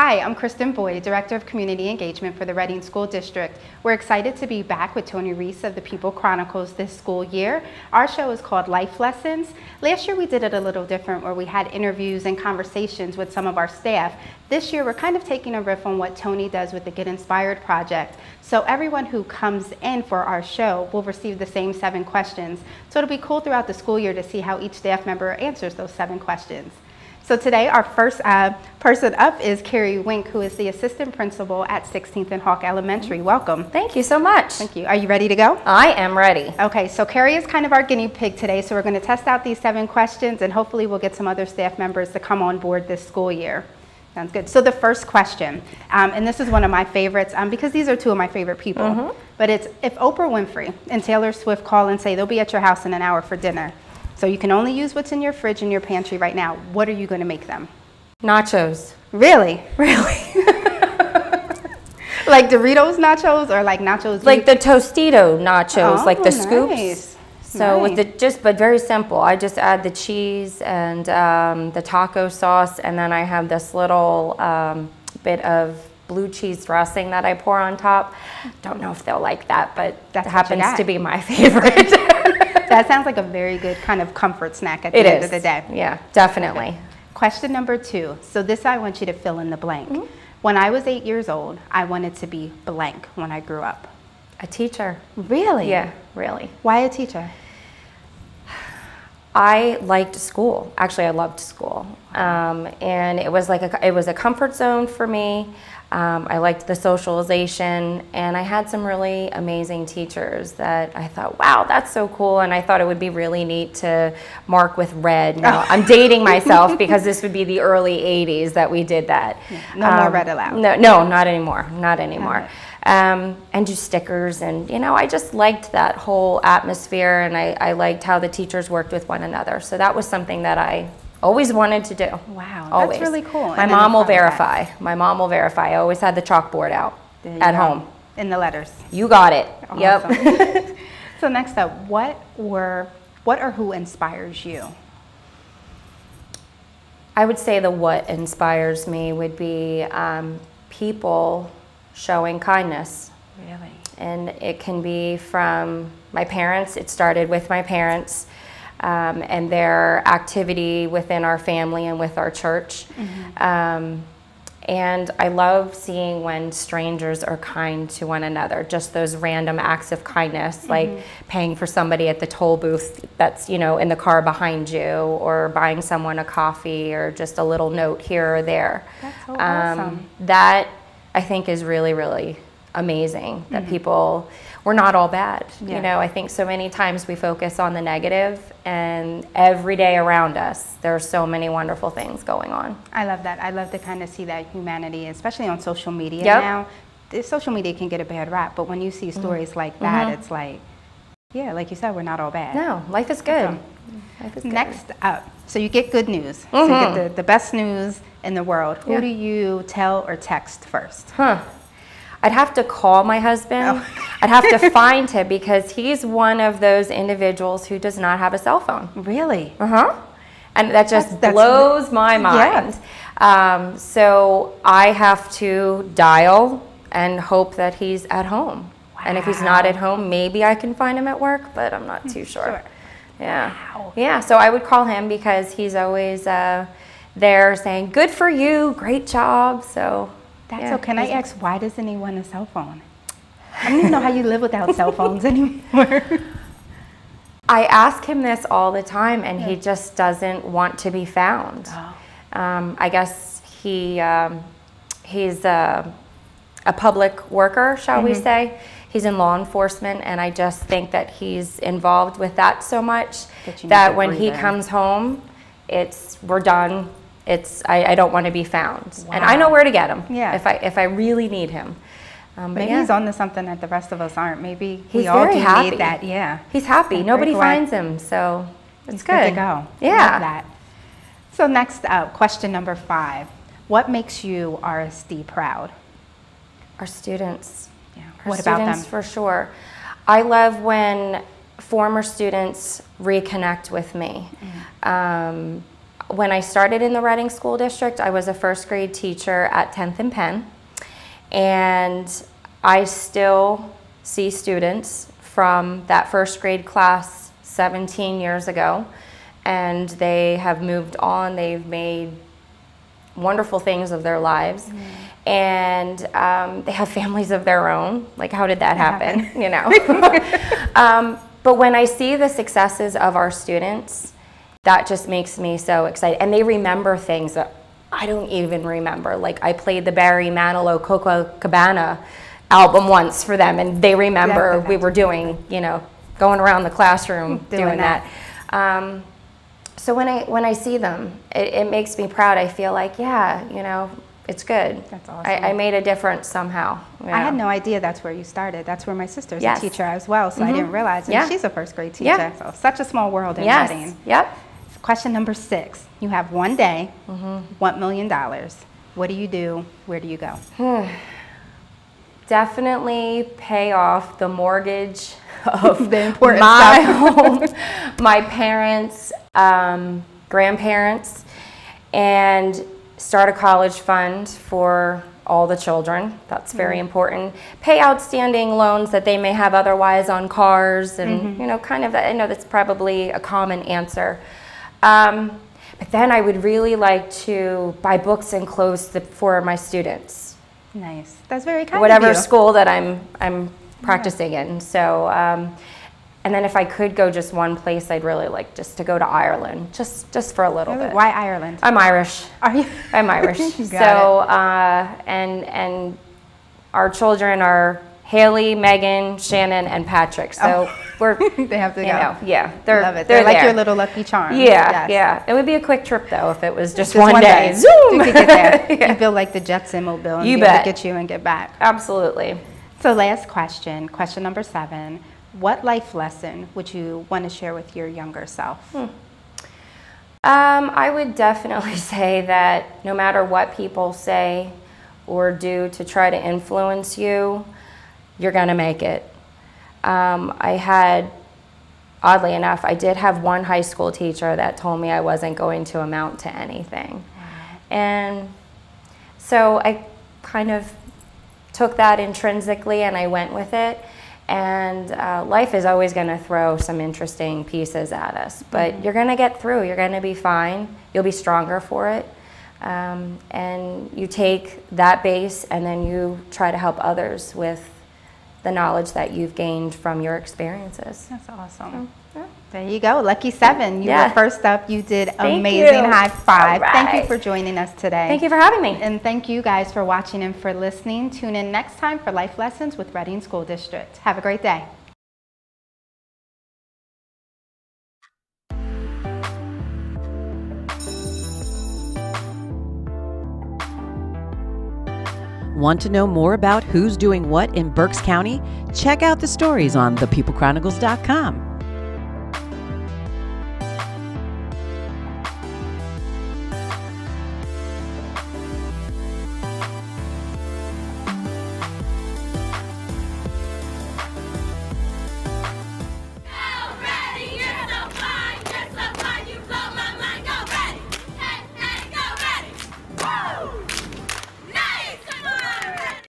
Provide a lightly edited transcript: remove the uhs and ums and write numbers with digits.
Hi, I'm Kristen Boyd, Director of Community Engagement for the Reading School District. We're excited to be back with Tony Reese of the People Chronicles this school year. Our show is called Life Lessons. Last year we did it a little different where we had interviews and conversations with some of our staff. This year we're kind of taking a riff on what Tony does with the Get Inspired project. So everyone who comes in for our show will receive the same 7 questions. So it'll be cool throughout the school year to see how each staff member answers those 7 questions. So today our first person up is Kari Wink, who is the assistant principal at 16th and Haak Elementary. Welcome. Thank you so much. Thank you. Are you ready to go? I am ready. Okay, so Kari is kind of our guinea pig today, so we're going to test out these 7 questions and hopefully we'll get some other staff members to come on board this school year. Sounds good. So the first question, and this is one of my favorites because these are 2 of my favorite people, but it's if Oprah Winfrey and Taylor Swift call and say they'll be at your house in an hour for dinner, so you can only use what's in your fridge and your pantry right now, what are you going to make them? Nachos. Really? Really? Like Doritos nachos or like nachos? Like the Tostito nachos, like the scoops. Nice. So with the but very simple. I just add the cheese and the taco sauce, and then I have this little bit of blue cheese dressing that I pour on top. Don't know if they'll like that, but that happens to be my favorite. That sounds like a very good kind of comfort snack at the end of the day. Yeah, definitely. Okay. Question number 2. So this I want you to fill in the blank. When I was 8 years old, I wanted to be blank when I grew up. A teacher. Really? Yeah, really. Why a teacher? I liked school. Actually, I loved school, and it was like it was a comfort zone for me. I liked the socialization, and I had some really amazing teachers that I thought, wow, that's so cool, and I thought it would be really neat to mark with red. Now, I'm dating myself because this would be the early 80s that we did that. Yeah, no more red allowed. No, not anymore, not anymore. And do stickers, and you know, I just liked that whole atmosphere, and I liked how the teachers worked with one another. So that was something that I always wanted to do. Wow, always. That's really cool. My mom will verify. My mom will verify. I always had the chalkboard out at home. In the letters. You got it. Awesome. Yep. So next up, what or who inspires you? I would say the what inspires me would be people showing kindness. Really? And it can be from my parents. It started with my parents. And their activity within our family and with our church. And I love seeing when strangers are kind to one another, just those random acts of kindness, like paying for somebody at the toll booth that's, you know, in the car behind you, or buying someone a coffee, or just a little note here or there. That's so awesome. That I think is really, really amazing, that people, we're not all bad. You know, I think so many times we focus on the negative, and every day around us there are so many wonderful things going on. I love that. I love to kind of see that humanity, especially on social media now. Social media can get a bad rap, but when you see stories like that, it's like, yeah, like you said, we're not all bad. No, life is good. Life is good. Next up, so you get good news. So you get the best news in the world. Who do you tell or text first? I'd have to call my husband. I'd have to find him, because he's one of those individuals who does not have a cell phone. Really? And that just blows my mind. So I have to dial and hope that he's at home. And if he's not at home, maybe I can find him at work, but I'm not too sure. Yeah. Yeah, so I would call him, because he's always there saying, good for you, great job. So so can I ask, why doesn't he want a cell phone? I don't even know how you live without cell phones anymore. I ask him this all the time, and he just doesn't want to be found. I guess he's a public worker, shall we say. He's in law enforcement, and I just think that he's involved with that so much that when he comes home, we're done. I don't want to be found, and I know where to get him if I really need him. Maybe he's on to something that the rest of us aren't. Maybe we all do need that. Yeah, he's happy. Nobody finds him, so it's good to go. Yeah. Love that. So next up, question number 5: what makes you RSD proud? Our students. Yeah. What about them? For sure. I love when former students reconnect with me. When I started in the Reading School District, I was a first grade teacher at 10th and Penn, and I still see students from that first grade class 17 years ago, and they have moved on. They've made wonderful things of their lives, and they have families of their own. Like, how did that happen? You know. But when I see the successes of our students, that just makes me so excited. And they remember things that I don't even remember. Like, I played the Barry Manilow Copacabana album once for them, and they remember we were doing, you know, going around the classroom doing that. So when I see them, it makes me proud. I feel like, yeah, you know, it's good. That's awesome. I made a difference somehow. Yeah. I had no idea that's where you started. That's where my sister's a teacher as well, so I didn't realize. And she's a first grade teacher, so such a small world in Reading. Yep. So question number 6. You have one day, $1 million. What do you do? Where do you go? Definitely pay off the mortgage of the important my home, my parents, grandparents, and start a college fund for all the children. That's very important. Pay outstanding loans that they may have otherwise on cars, and you know, kind of, I know that's probably a common answer. But then I would really like to buy books and clothes for my students. Nice. That's very kind Whatever of you. school that I'm practicing in. So, and then if I could go just one place, I'd really like just to go to Ireland, just for a little bit. Why Ireland? I'm Irish. Are you? I'm Irish. So, and our children are Haley, Megan, Shannon, and Patrick. So we're they have to go. Know, yeah, love it. They're like your little lucky charms. Yeah, yeah. It would be a quick trip though if it was just one day. Zoom. You could get there. You build like the Jetson mobile and be able to get you and get back. Absolutely. So last question, question number 7. What life lesson would you want to share with your younger self? I would definitely say that no matter what people say or do to try to influence you, you're going to make it. Oddly enough, I did have one high school teacher that told me I wasn't going to amount to anything. And so I kind of took that intrinsically and I went with it. And life is always going to throw some interesting pieces at us, but you're going to get through. You're going to be fine. You'll be stronger for it. And you take that base and then you try to help others with the knowledge that you've gained from your experiences. That's awesome. So, yeah. There you go. Lucky 7. You were first up. You did amazing. High five. Right. Thank you for joining us today. Thank you for having me. And thank you guys for watching and for listening. Tune in next time for Life Lessons with Reading School District. Have a great day. Want to know more about who's doing what in Berks County? Check out the stories on thepeoplechronicles.com.